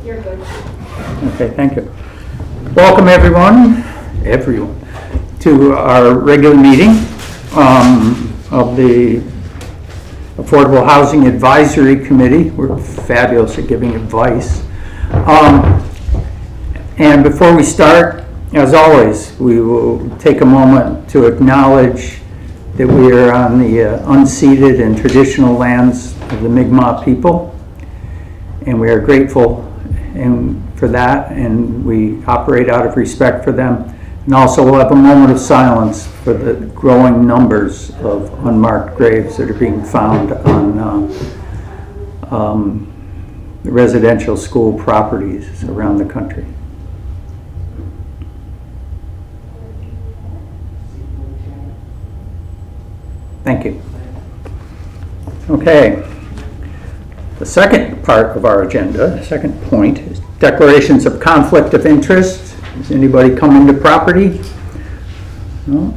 You're good. Okay, thank you. Welcome everyone, to our regular meeting of the Affordable Housing Advisory Committee. We're fabulous at giving advice. And before we start, as always, we will take a moment to acknowledge that we are on the unceded and traditional lands of the Mi'kmaq people, and we are grateful for that, and we operate out of respect for them. And also we'll have a moment of silence for the growing numbers of unmarked graves that are being found on the residential school properties around the country. Thank you. Okay. The second part of our agenda, the second point, is declarations of conflict of interest. Does anybody come into property? No?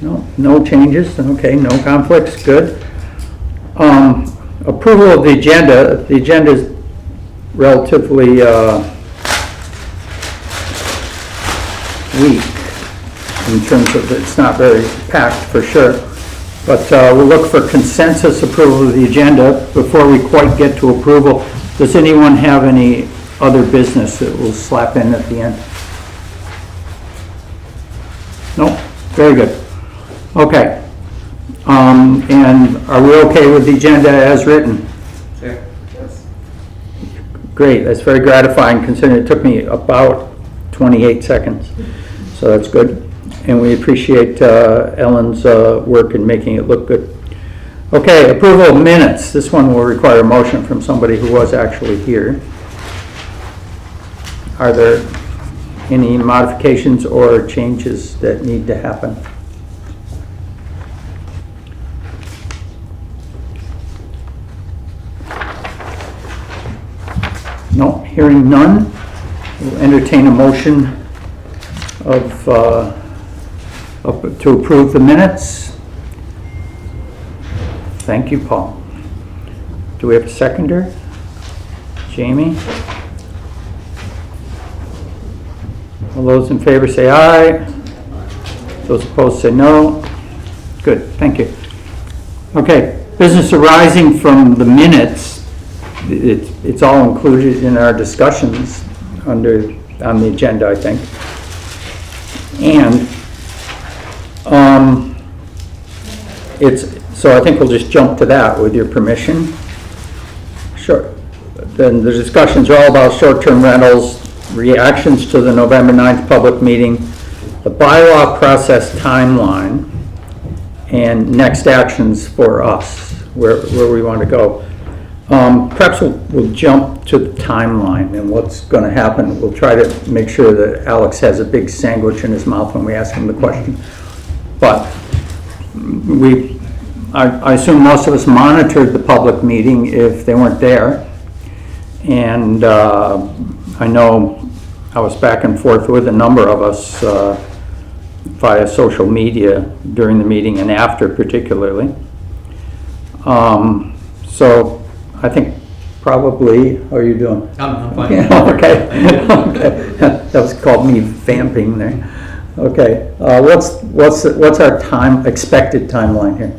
No changes? Okay, no conflicts, good. Approval of the agenda. The agenda is relatively weak in terms of it's not very packed for sure. But we'll look for consensus approval of the agenda. Before we quite get to approval, does anyone have any other business that we'll slap in at the end? No? Very good. Okay. And are we okay with the agenda as written? Yeah. Yes. Great. That's very gratifying considering it took me about 28 seconds. So that's good. And we appreciate Ellen's work in making it look good. Okay, approval of minutes. This one will require a motion from somebody who was actually here. Are there any modifications or changes that need to happen? No, hearing none. We'll entertain a motion to approve the minutes. Thank you, Paul. Do we have a seconder? Jamie? All those in favor say aye. Those opposed say no. Good, thank you. Okay, business arising from the minutes. It's all included in our discussions on the agenda, I think. And so I think we'll just jump to that with your permission. Sure. Then the discussions are all about short-term rentals, reactions to the November 9th public meeting, the bylaw process timeline, and next actions for us, where we want to go. Perhaps we'll jump to the timeline and what's going to happen. We'll try to make sure that Alex has a big sandwich in his mouth when we ask him the question. But I assume most of us monitored the public meeting if they weren't there. And I know I was back and forth with a number of us via social media during the meeting and after particularly. So I think probably, how are you doing? I'm fine. Yeah, okay. Okay. That was called me vamping there. Okay. What's our expected timeline here?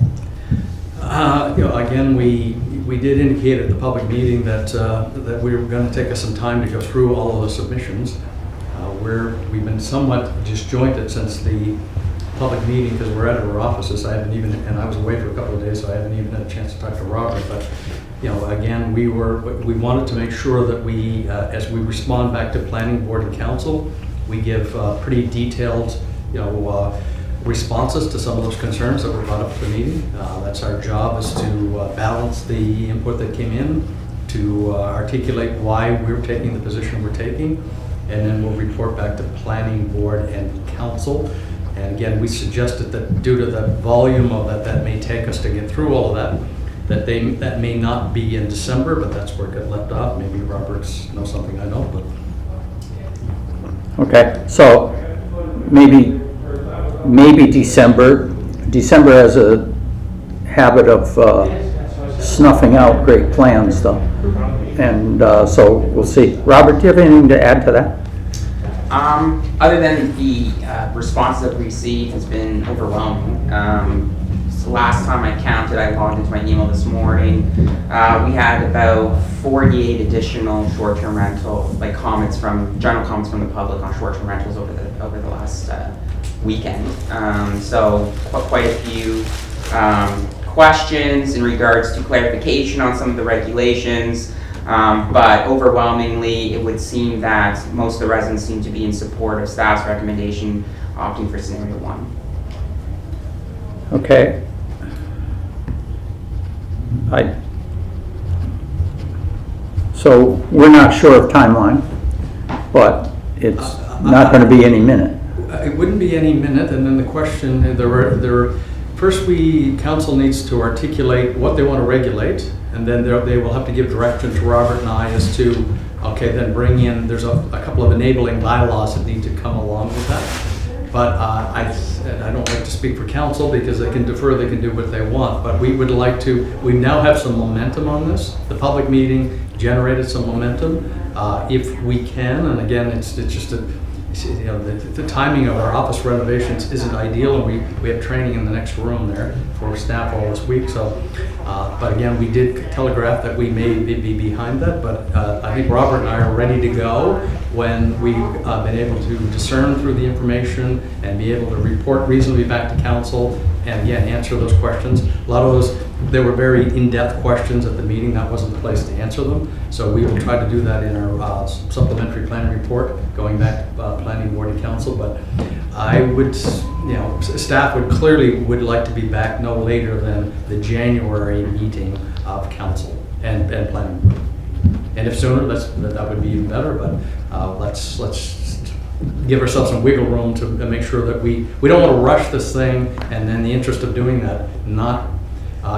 Again, we did indicate at the public meeting that we were going to take us some time to go through all of the submissions. We've been somewhat disjointed since the public meeting because we're out of our offices. I was away for a couple of days, so I haven't even had a chance to talk to Robert. But again, we wanted to make sure that we, as we respond back to planning board and council, we give pretty detailed, responses to some of those concerns that were brought up at the meeting. That's our job, is to balance the input that came in, to articulate why we're taking the position we're taking, and then we'll report back to planning board and council. And again, we suggested that due to the volume of that may take us to get through all of that, that may not be in December, but that's where it got left off. Maybe Roberts knows something I don't, but. Okay, so maybe December as habit of snuffing out great plans, though. And so we'll see. Robert, do you have anything to add to that? Other than the response that we received has been overwhelming. So last time I counted, I logged into my email this morning. We had about 48 additional short-term rental, like general comments from the public on short-term rentals over the last weekend. So quite a few questions in regards to clarification on some of the regulations. But overwhelmingly, it would seem that most of the residents seem to be in support of staff's recommendation, opting for scenario 1. Okay. So we're not sure of timeline, but it's not going to be any minute. It wouldn't be any minute, and then the question, first council needs to articulate what they want to regulate, and then they will have to give direction to Robert and I as to, okay, then bring in, there's a couple of enabling bylaws that need to come along with that. But I don't like to speak for council because they can defer, they can do what they want, but we would like to, we now have some momentum on this. The public meeting generated some momentum. If we can, and again, it's just the timing of our office renovations isn't ideal, and we have training in the next room there for staff all this week. So, but again, we did telegraph that we may be behind that. But I think Robert and I are ready to go when we've been able to discern through the information and be able to report reasonably back to council and again answer those questions. A lot of those, they were very in-depth questions at the meeting. That wasn't the place to answer them. So we will try to do that in our supplementary planning report, going back planning board and council. But I would, staff would like to be back no later than the January meeting of council and planning board. And if sooner, that would be even better. But let's give ourselves some wiggle room to make sure that we don't want to rush this thing, and then in the interest of doing that, not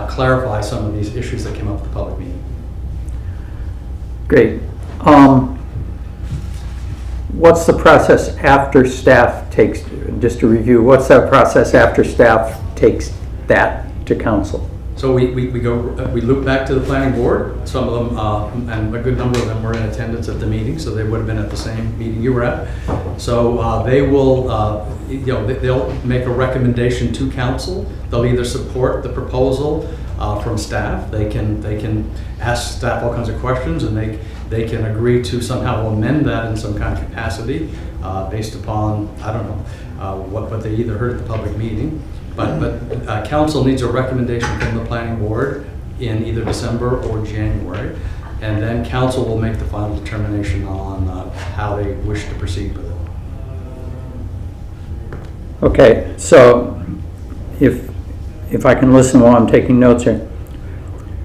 clarify some of these issues that came up at the public meeting. Great. What's the process after staff takes, just to review, what's that process after staff takes that to council? So we loop back to the planning board. Some of them, and a good number of them were in attendance at the meeting, so they would have been at the same meeting you were at. So they will, they'll make a recommendation to council. They'll either support the proposal from staff. They can ask staff all kinds of questions, and they can agree to somehow amend that in some kind of capacity based upon, I don't know, what they either heard at the public meeting. But council needs a recommendation from the planning board in either December or January, and then council will make the final determination on how they wish to proceed with it. Okay, so if I can listen while I'm taking notes here.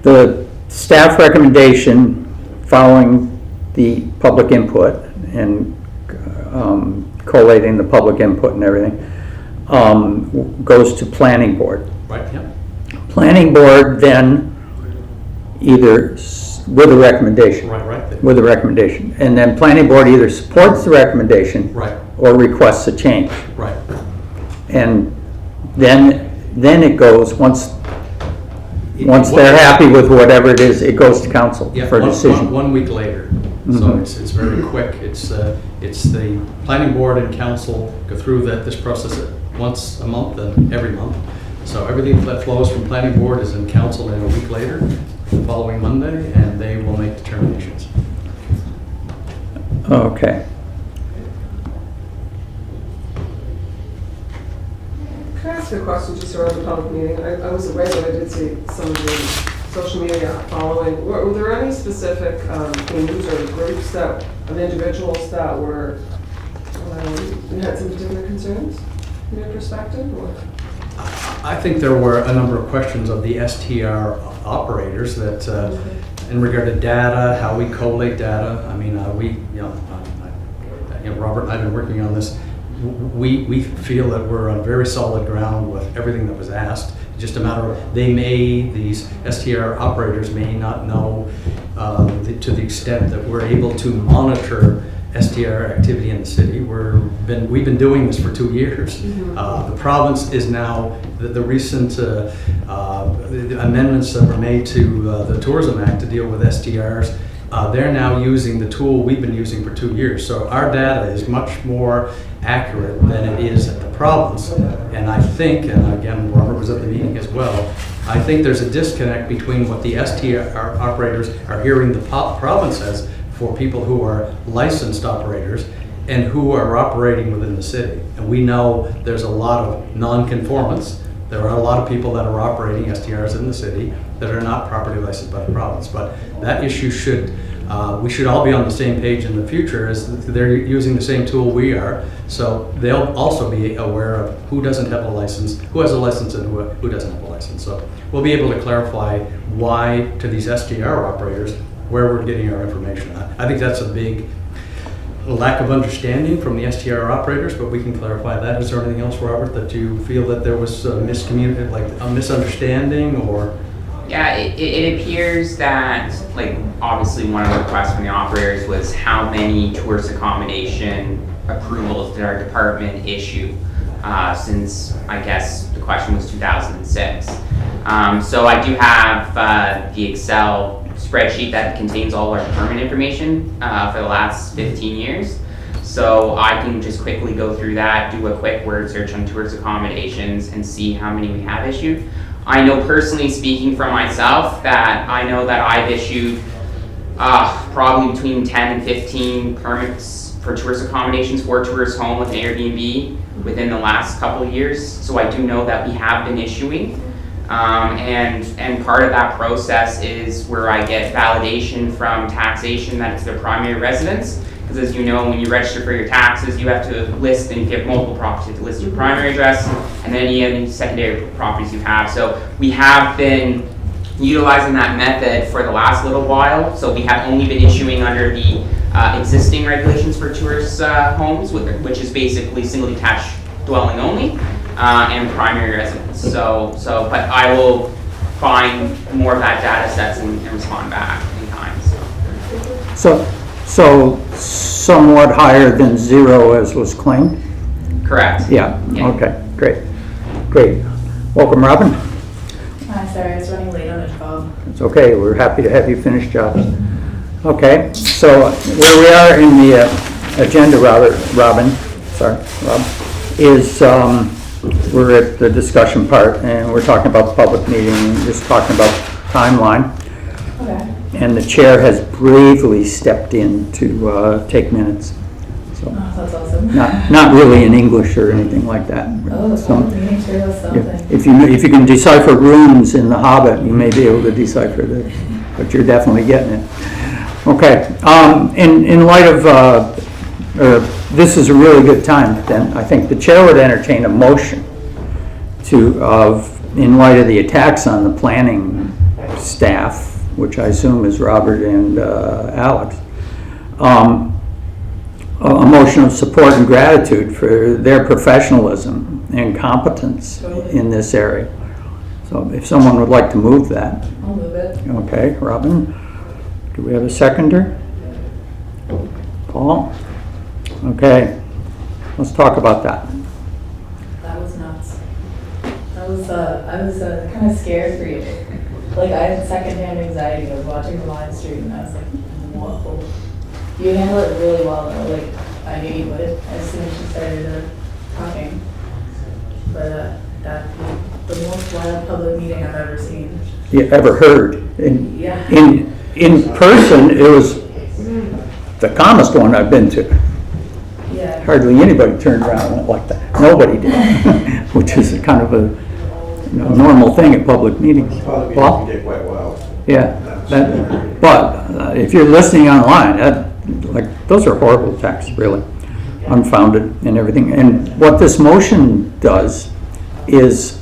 The staff recommendation following the public input and collating the public input and everything goes to planning board. Right, yeah. Planning board then either with a recommendation. Right. With a recommendation. And then planning board either supports the recommendation Right. or requests a change. Right. And then it goes, once they're happy with whatever it is, it goes to council for a decision. One week later. Mm-hmm. So it's very quick. It's the planning board and council go through this process once a month and every month. So everything that flows from planning board is in council in a week later, the following Monday, and they will make determinations. Okay. Can I ask a question just around the public meeting? I was aware that I did see some of the social media following. Were there any specific themes or groups of individuals that were had some particular concerns from your perspective? Or? I think there were a number of questions of the STR operators that, in regard to data, how we collate data. I mean, Robert and I have been working on this. We feel that we're on very solid ground with everything that was asked. It's just a matter of these STR operators may not know to the extent that we're able to monitor STR activity in the city. We've been doing this for 2 years. The province is now, the recent amendments that were made to the Tourism Act to deal with STRs, they're now using the tool we've been using for 2 years. So our data is much more accurate than it is at the province. And I think, and again, Robert was at the meeting as well, I think there's a disconnect between what the STR operators are hearing the province says for people who are licensed operators and who are operating within the city. And we know there's a lot of non-conformance. There are a lot of people that are operating STRs in the city that are not properly licensed by the province. But that issue we should all be on the same page in the future, as they're using the same tool we are. So they'll also be aware of who doesn't have a license, who has a license, and who doesn't have a license. So we'll be able to clarify why to these STR operators where we're getting our information. I think that's a big lack of understanding from the STR operators, but we can clarify that. Is there anything else, Robert, that you feel that there was a misunderstanding or? Yeah, it appears that, like, obviously one of the requests from the operators was how many tourist accommodation approvals did our department issue since, I guess, the question was 2006. So I do have the Excel spreadsheet that contains all our permit information for the last 15 years. So I can just quickly go through that, do a quick word search on tourist accommodations and see how many we have issued. I know personally, speaking for myself, that I know that I've issued probably between 10 and 15 permits for tourist accommodations for tourist home with an Airbnb within the last couple of years. So I do know that we have been issuing. And part of that process is where I get validation from taxation that it's their primary residence. Because as you know, when you register for your taxes, you have to list, and if you have multiple properties, you have to list your primary address and then any secondary properties you have. So we have been utilizing that method for the last little while. So we have only been issuing under the existing regulations for tourist homes, which is basically single detached dwelling only and primary residence. But I will find more of that data sets and respond back in time. So somewhat higher than 0 as was claimed? Correct. Yeah. Okay, great. Welcome, Robin. Sorry, I was running late on a job. It's okay, we're happy to have you finish jobs. Okay, so where we are in the agenda, Rob, is we're at the discussion part, and we're talking about the public meeting, and just talking about timeline. Okay. And the chair has bravely stepped in to take minutes. So Oh, that's awesome. not really in English or anything like that. Oh, the public meeting sure was something. If you can decipher runes in The Hobbit, you may be able to decipher this, but you're definitely getting it. Okay. In light of this is a really good time, then I think the chair would entertain a motion in light of the attacks on the planning staff, which I assume is Robert and Alex, a motion of support and gratitude for their professionalism and competence in this area. So if someone would like to move that. I'll move it. Okay, Robin. Do we have a seconder? Paul? Okay, let's talk about that. That was nuts. I was kind of scared for you. Like, I had secondhand anxiety. I was watching the live stream and I was like, whoa. You handled it really well though. Like, I knew you would as soon as you started talking. But that the most wild public meeting I've ever seen. You ever heard? In person, it was the calmest one I've been to. Yeah. Hardly anybody turned around and went like that. Nobody did, which is kind of a normal thing at public meetings. Well, did quite well. yeah, but if you're listening online, those are horrible attacks, really, unfounded and everything. And what this motion does is,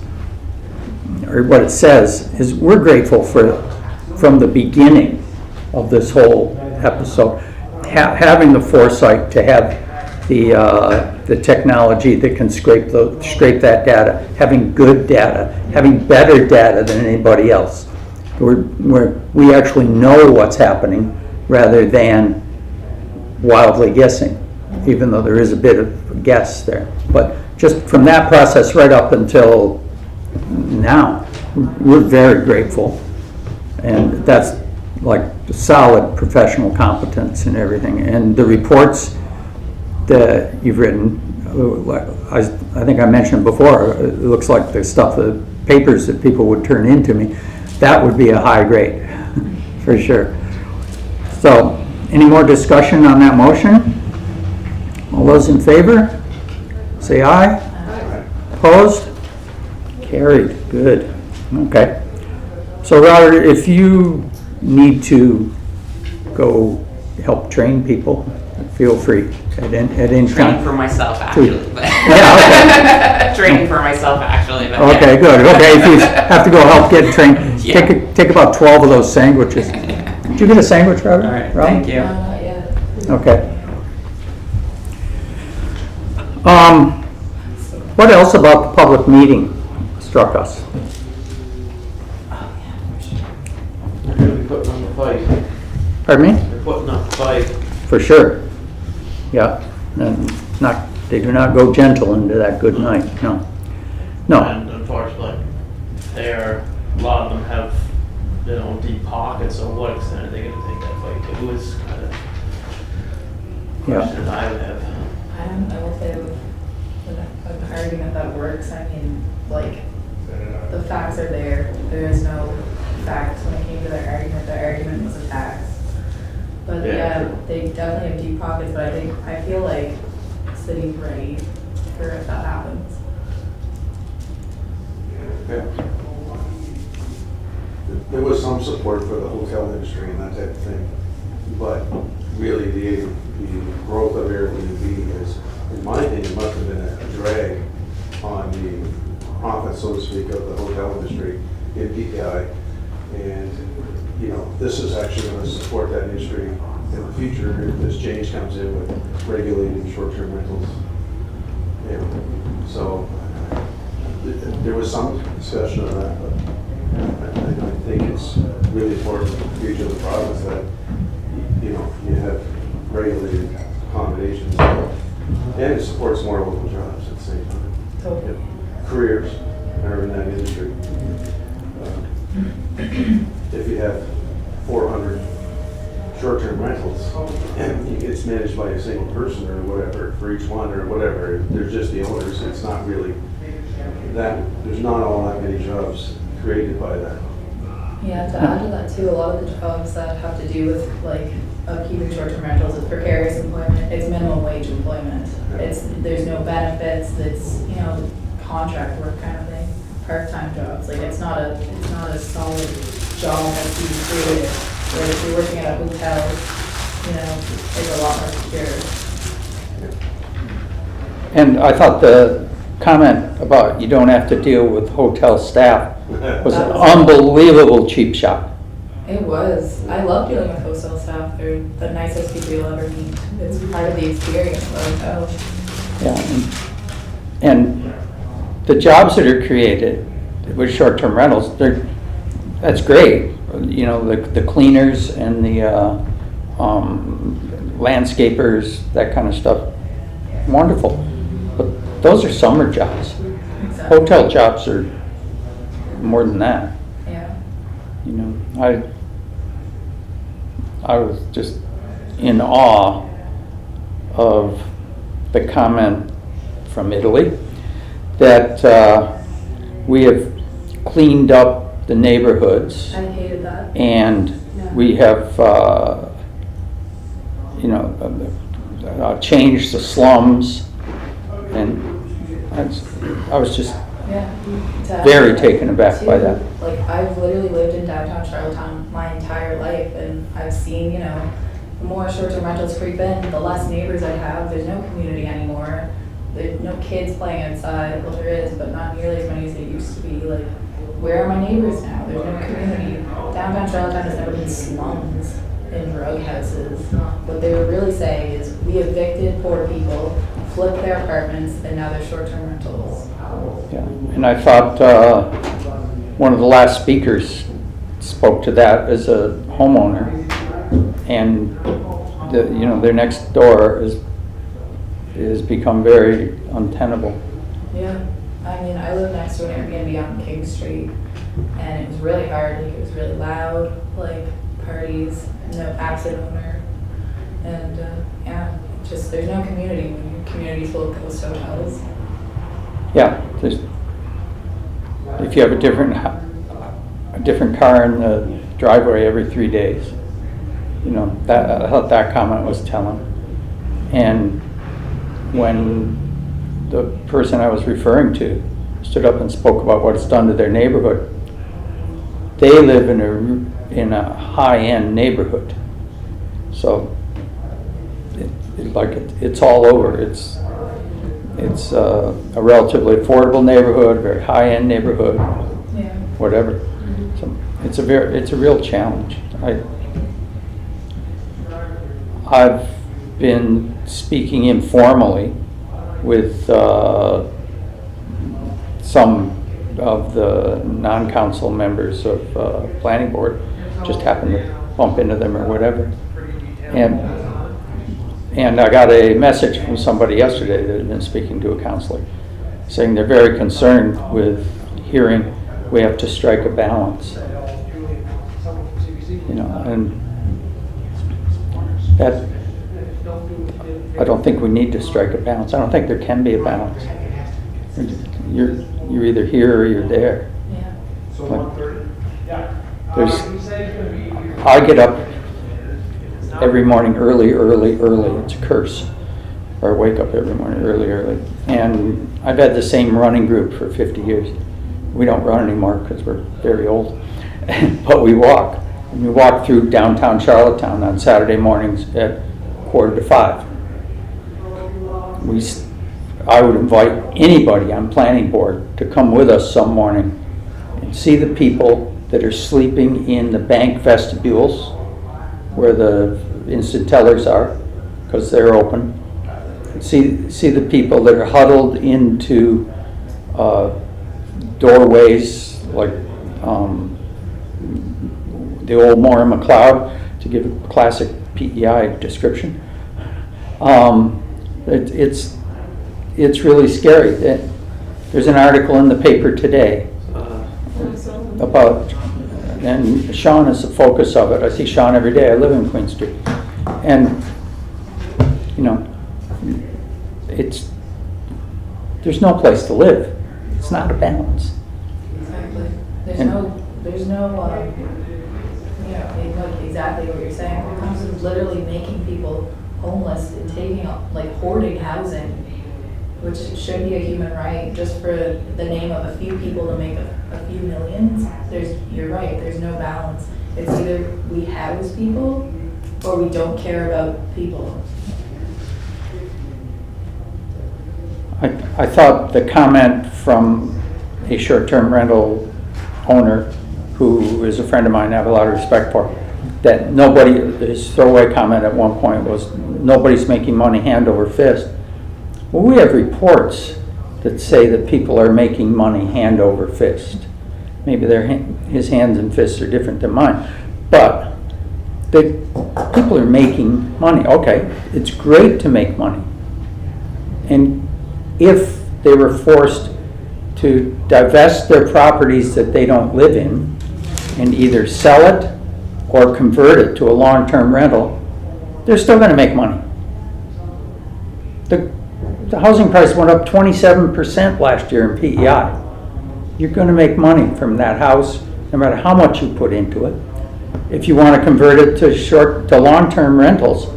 or what it says, is we're grateful from the beginning of this whole episode, having the foresight to have the technology that can scrape that data, having good data, having better data than anybody else. We actually know what's happening rather than wildly guessing, even though there is a bit of guess there. But just from that process right up until now, we're very grateful. And that's like solid professional competence and everything. And the reports that you've written, I think I mentioned before, it looks like the stuff, the papers that people would turn into me, that would be a high grade, for sure. So, any more discussion on that motion? All those in favor, say aye. Opposed? Carried, good, okay. So Robert, if you need to go help train people, feel free at any Training time. for myself, actually. But Yeah, Training for myself, actually. But okay. Okay, good, okay, if you have to go help get trained, Yeah. take about 12 of those sandwiches. Did you get a sandwich, Robert? All right, Robin? thank you. Not yet. Okay. What else about the public meeting struck us? They're gonna be putting on the fight. Pardon me? They're putting up the fight. For sure. Yeah, and they do not go gentle into that good night, no. No, And unfortunately, a lot of them have, deep pockets, so what extent are they gonna take that fight to is kind of yeah, question I would have. I don't know if they would, an argument that works. I mean, like, the facts are there. There is no facts when it came to their argument. Their argument was a tax. But Yeah, yeah, true. they definitely have deep pockets, but I feel like the city's ready for if that happens. There was some support for the hotel industry and that type of thing, but really the growth of Airbnb is, in my opinion, must have been a drag on the profit, so to speak, of the hotel industry in PKI. And, this is actually going to support that industry in the future if this change comes in with regulating short-term rentals. So there was some discussion of that, but I think it's really important for the future of the province that, you have regulated accommodations, and it supports more local jobs at the same time. Totally. Careers are in that industry. If you have 400 short-term rentals, and it's managed by a single person or whatever, for each one or whatever, they're just the owners, it's not really that, there's not all that many jobs created by that. Yeah, to add to that too, a lot of the jobs that have to do with like upkeeping short-term rentals is precarious employment. It's minimum wage employment. There's no benefits. It's contract work kind of thing. Part-time jobs. Like it's not a solid job that's being created. Whereas if you're working at a hotel, it's a lot more secure. and I thought the comment about you don't have to deal with hotel staff was an unbelievable cheap shot. It was. I love dealing with hotel staff. They're the nicest people you'll ever meet. It's part of the experience of a hotel. Yeah, and the jobs that are created with short-term rentals, that's great. The cleaners and the landscapers, that kind of stuff, wonderful. But those are summer jobs. Exactly. Hotel jobs are more than that. Yeah. I was just in awe of the comment from Italy that we have cleaned up the neighborhoods I hated that. and Yeah. we have changed the slums, and I was just Yeah. To add very to that, taken aback by too, that. Like, I've literally lived in downtown Charlottetown my entire life, and I've seen, the more short-term rentals creep in, the less neighbors I have. There's no community anymore. There's no kids playing outside. Well, there is, but not nearly as many as there used to be. Like, where are my neighbors now? There's no community. Downtown Charlottetown has never been slums and drug houses. What they were really saying is, we evicted poor people, flipped their apartments, and now they're short-term rentals. Yeah, and I thought one of the last speakers spoke to that as a homeowner, and their next door is become very untenable. Yeah, I mean, I live next to an Airbnb on King Street, and it was really hard, like, it was really loud, like, parties, no absent owner, and, yeah, just, there's no community when your community's full of ghost hotels. Yeah, if you have a different car in the driveway every 3 days, that, I thought that comment was telling. And when the person I was referring to stood up and spoke about what it's done to their neighborhood, they live in a high-end neighborhood, so it's all over. It's a relatively affordable neighborhood, very high-end neighborhood, Yeah. whatever. So it's a real challenge. I've been speaking informally with some of the non-council members of planning board, just happened to bump into them or whatever. And I got a message from somebody yesterday that had been speaking to a counselor, saying they're very concerned with hearing we have to strike a balance. And that, I don't think we need to strike a balance. I don't think there can be a balance. You're either here or you're there. Yeah. I get up every morning early. It's a curse. Or I wake up every morning early. And I've had the same running group for 50 years. We don't run anymore because we're very old. But we walk. And we walk through downtown Charlottetown on Saturday mornings at 4:45. I would invite anybody on planning board to come with us some morning and see the people that are sleeping in the bank vestibules where the instant tellers are, because they're open. See the people that are huddled into doorways like the old Maura McLeod, to give a classic PEI description. It's really scary. There's an article in the paper today about, and Sean is the focus of it. I see Sean every day. I live in Queen Street. And, there's no place to live. It's not a balance. Exactly. There's no, like exactly what you're saying. It comes to literally making people homeless and taking up, like, hoarding housing, which should be a human right, just for the name of a few people to make a few millions. You're right, there's no balance. It's either we house people or we don't care about people. I thought the comment from a short-term rental owner who is a friend of mine, I have a lot of respect for, that his throwaway comment at one point was, nobody's making money hand over fist. Well, we have reports that say that people are making money hand over fist. Maybe his hands and fists are different than mine, but people are making money. Okay, it's great to make money. And if they were forced to divest their properties that they don't live in and either sell it or convert it to a long-term rental, they're still going to make money. The housing price went up 27% last year in PEI. You're going to make money from that house no matter how much you put into it. If you want to convert it to long-term rentals,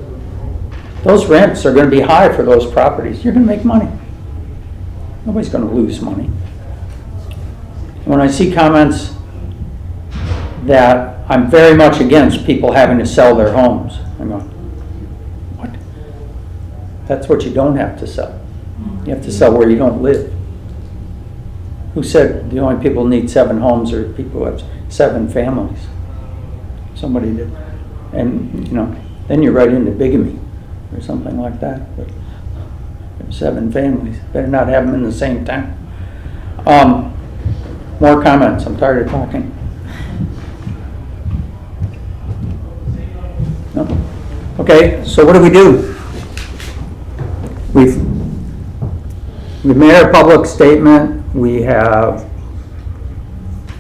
those rents are going to be high for those properties. You're going to make money. Nobody's going to lose money. When I see comments that I'm very much against people having to sell their homes, I go, what? That's what you don't have to sell. You have to sell where you don't live. Who said the only people who need 7 homes are people who have 7 families? Somebody did. And, then you're right into bigamy or something like that. But 7 families, better not have them in the same town. More comments. I'm tired of talking. No? Okay, so what do? We've made our public statement. We have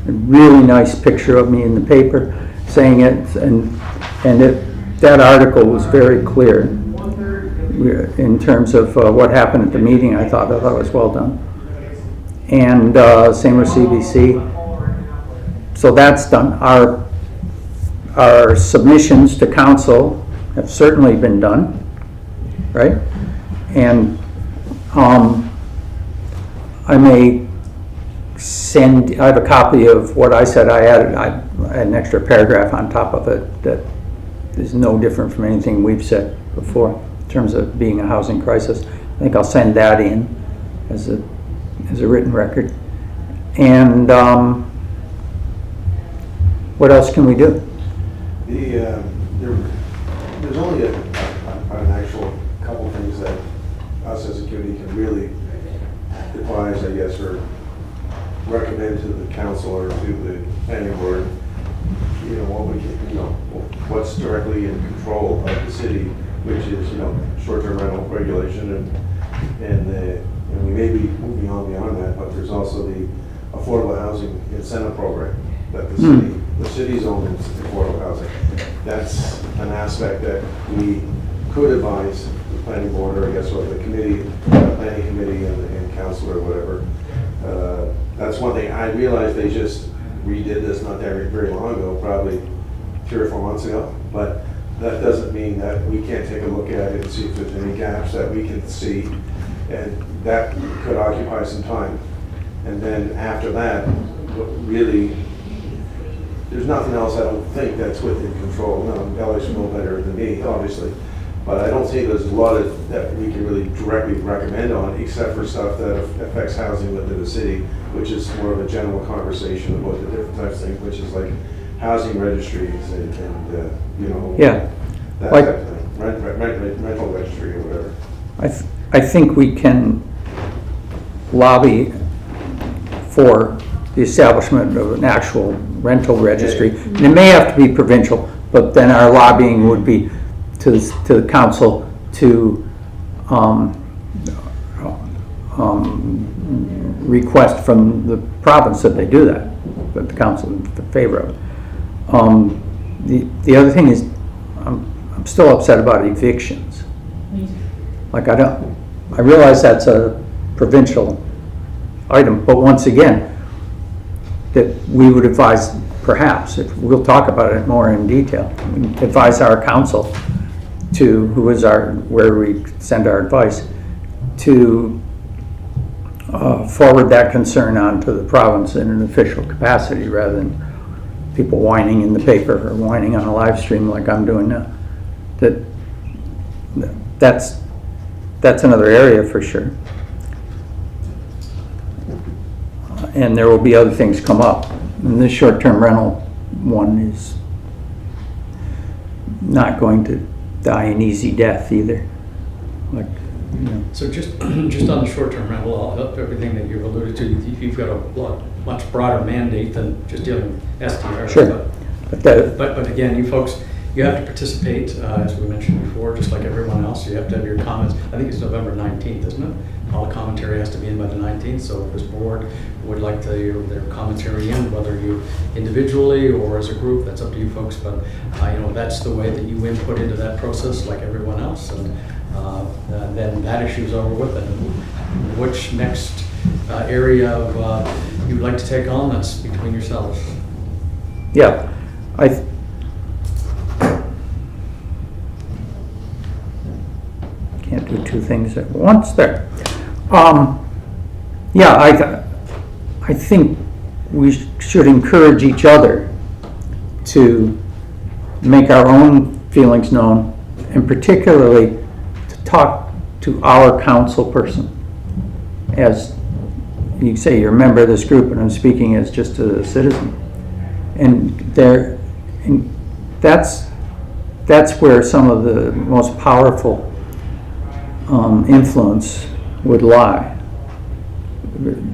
a really nice picture of me in the paper saying it, and that article was very clear in terms of what happened at the meeting. I thought it was well done. And same with CBC. So that's done. Our submissions to council have certainly been done, right? And I may I have a copy of what I said. I had an extra paragraph on top of it that is no different from anything we've said before in terms of being a housing crisis. I think I'll send that in as a written record. And what else can we do? There's only an actual couple things that us as a committee can really advise, I guess, or recommend to the council or to the planning board. What's directly in control of the city, which is short-term rental regulation, and we may be moving on beyond that, but there's also the affordable housing incentive program that the city's own affordable housing. That's an aspect that we could advise the planning board, or I guess what the committee, planning committee and council or whatever. That's one thing. I realized they just redid this not very long ago, probably 3 or 4 months ago, but that doesn't mean that we can't take a look at it and see if there's any gaps that we can see, and that could occupy some time. And then after that, really, there's nothing else I don't think that's within control. Alex will know better than me, obviously, but I don't think there's a lot that we can really directly recommend on, except for stuff that affects housing within the city, which is more of a general conversation about the different types of things, which is like housing registries and Yeah. that Like- type of thing, rental registry or whatever. I think we can lobby for the establishment of an actual rental registry. And it may have to be provincial, but then our lobbying would be to the council to request from the province that they do that, but the council in favor of it. The other thing is, I'm still upset about evictions. Like I realize that's a provincial item, but once again, that we would advise, perhaps, if we'll talk about it more in detail, advise our council to, where we send our advice, to forward that concern on to the province in an official capacity rather than people whining in the paper or whining on a live stream like I'm doing now. That's another area for sure. And there will be other things come up. And this short-term rental one is not going to die an easy death either. So just on the short-term rental, everything that you've alluded to, you've got a much broader mandate than just dealing with STR. Sure. But again, you folks, you have to participate, as we mentioned before, just like everyone else. You have to have your comments. I think it's November 19th, isn't it? All the commentary has to be in by the 19th. So if this board would like their commentary in, whether you individually or as a group, that's up to you folks. But that's the way that you input into that process, like everyone else. And then that issue's over with. And which next area of you'd like to take on, that's between yourselves. Yeah, can't do two things at once there. I think we should encourage each other to make our own feelings known, and particularly to talk to our council person. As you say, you're a member of this group, and I'm speaking as just a citizen. And that's where some of the most powerful influence would lie.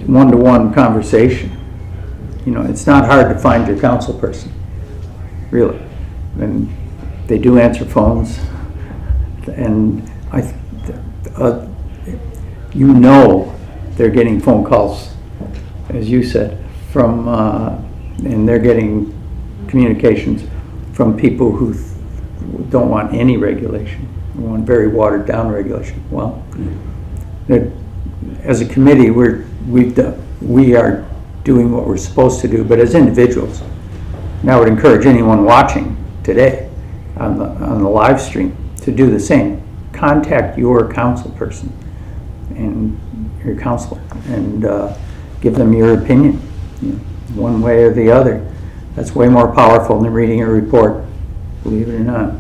One-to-one conversation. It's not hard to find your council person, really. And they do answer phones. and uh, you know they're getting phone calls, as you said, from, and they're getting communications from people who don't want any regulation, who want very watered down regulation. Well, as a committee, we are doing what we're supposed to do, but as individuals, and I would encourage anyone watching today on the live stream to do the same. Contact your council person and your counselor and give them your opinion, one way or the other. That's way more powerful than reading a report, believe it or not.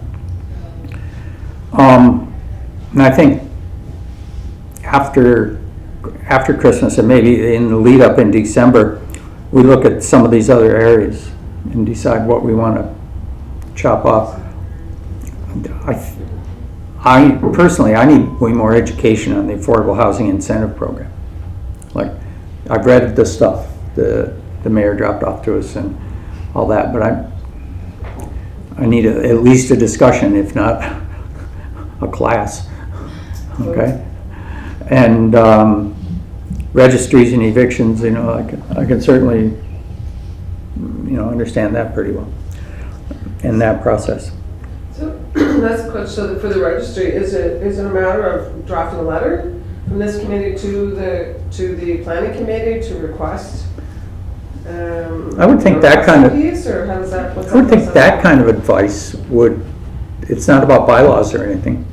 And I think after Christmas and maybe in the lead up in December, we look at some of these other areas and decide what we want to chop off. I personally, I need way more education on the Affordable Housing Incentive Program. Like, I've read the stuff the mayor dropped off to us and all that, but I need at least a discussion, if not a class, okay? And registries and evictions, I can certainly, understand that pretty well, in that process. So that's a question. So for the registry, is it a matter of drafting a letter from this committee to the planning committee to request? I would think that kind of. Piece, or how does that? I would think that kind of advice would. It's not about bylaws or anything,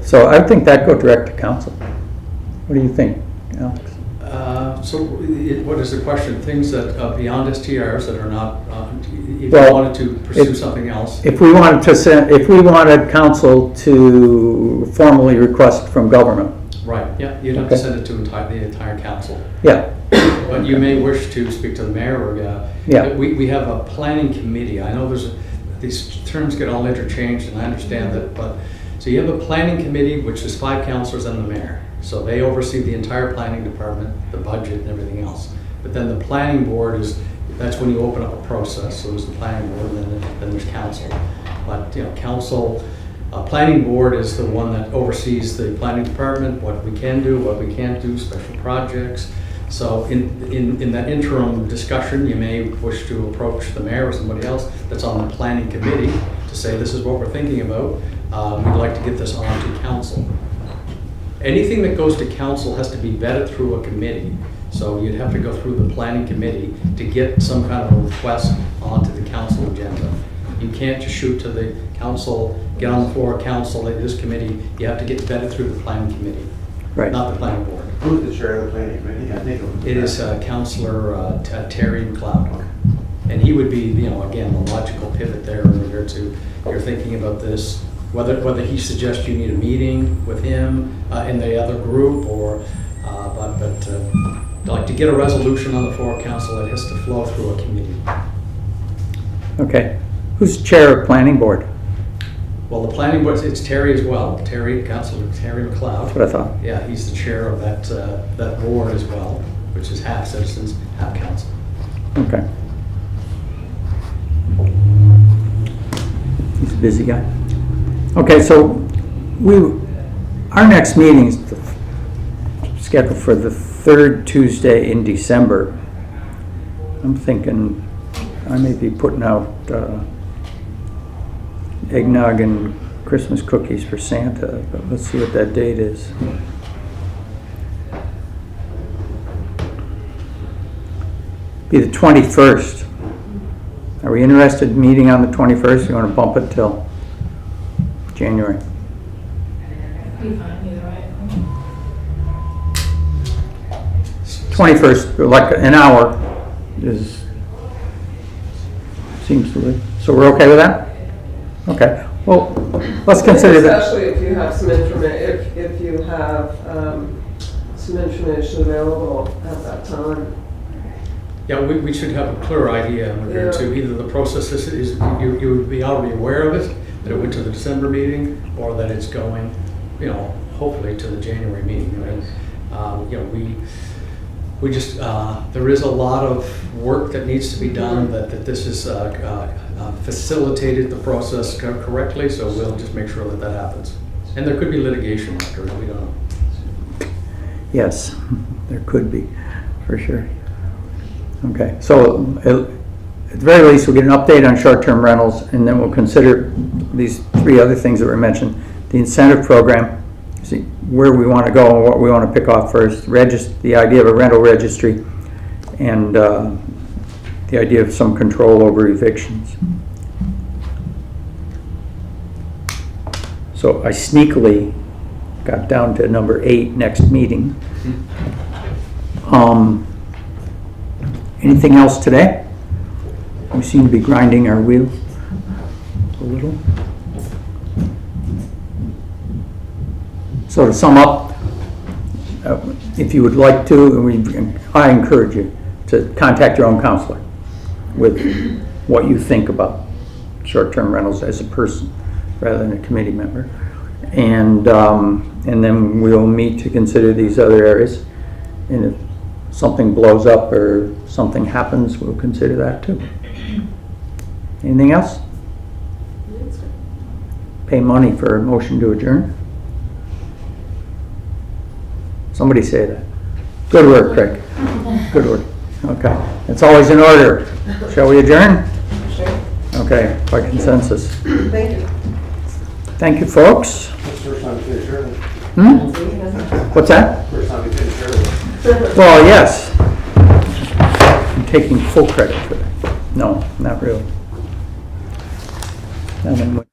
so I would think that go direct to council. What do you think, Alex? What is the question? Things that beyond STRs that are not, if Well, you wanted to pursue something else? If we wanted council to formally request from government. Right, yeah, you'd have to send it to the entire council. Yeah. But you may wish to speak to the mayor or, Yeah. we have a planning committee. I know these terms get all interchanged and I understand that, but, so you have a planning committee, which is 5 councilors and the mayor. So they oversee the entire planning department, the budget and everything else. But then the planning board that's when you open up a process. So there's the planning board and then there's council. But, council, planning board is the one that oversees the planning department, what we can do, what we can't do, special projects. So in that interim discussion, you may wish to approach the mayor or somebody else that's on the planning committee to say, this is what we're thinking about. We'd like to get this on to council. Anything that goes to council has to be vetted through a committee. So you'd have to go through the planning committee to get some kind of a request onto the council agenda. You can't just shoot to the council, get on the floor of council, this committee. You have to get vetted through the planning committee, Right. not the planning board. Who's the chair of the planning committee? I think It is Councillor Terry McLeod. And he would be, again, the logical pivot there in regard to, you're thinking about this, whether he suggests you need a meeting with him in the other group, or, but like to get a resolution on the floor of council, it has to flow through a committee. Okay. Who's chair of planning board? Well, the planning board, it's Terry as well. Councillor Terry McLeod. That's what I thought. Yeah, he's the chair of that board as well, which is half citizens, half council. Okay. He's a busy guy. Okay, so our next meeting is scheduled for the 3rd Tuesday in December. I'm thinking I may be putting out eggnog and Christmas cookies for Santa, but let's see what that date is. Be the 21st. Are we interested in meeting on the 21st? You want to bump it till January? Be fine either way. 21st, like an hour seems to be. So we're okay with that? Okay. Well, let's consider that. Especially if you have some information, if you have some information available at that time. Yeah, we should have a clear idea in regard to either the process is you would be already aware of it, that it went to the December meeting, or that it's going, hopefully to the January meeting. Right? We just there is a lot of work that needs to be done. That this is facilitated the process correctly. So we'll just make sure that happens. And there could be litigation after, we don't know. Yes, there could be, for sure. Okay, so at the very least, we'll get an update on short-term rentals, and then we'll consider these 3 other things that were mentioned. The incentive program, see where we want to go and what we want to pick off first. The idea of a rental registry, and the idea of some control over evictions. So I sneakily got down to number 8, next meeting. Anything else today? We seem to be grinding our wheels a little. So to sum up, if you would like to, I encourage you to contact your own counselor with what you think about short-term rentals as a person rather than a committee member. And then we'll meet to consider these other areas. And if something blows up or something happens, we'll consider that too. Anything else? Pay money for a motion to adjourn? Somebody say that. Good work, Craig. Good work. Okay. It's always in order. Shall we adjourn? Sure. Okay, by consensus. Thank you. Thank you, folks. That's the first time we finished early. What's that? First time we finished early. Well, yes. I'm taking full credit for that. No, not really. And then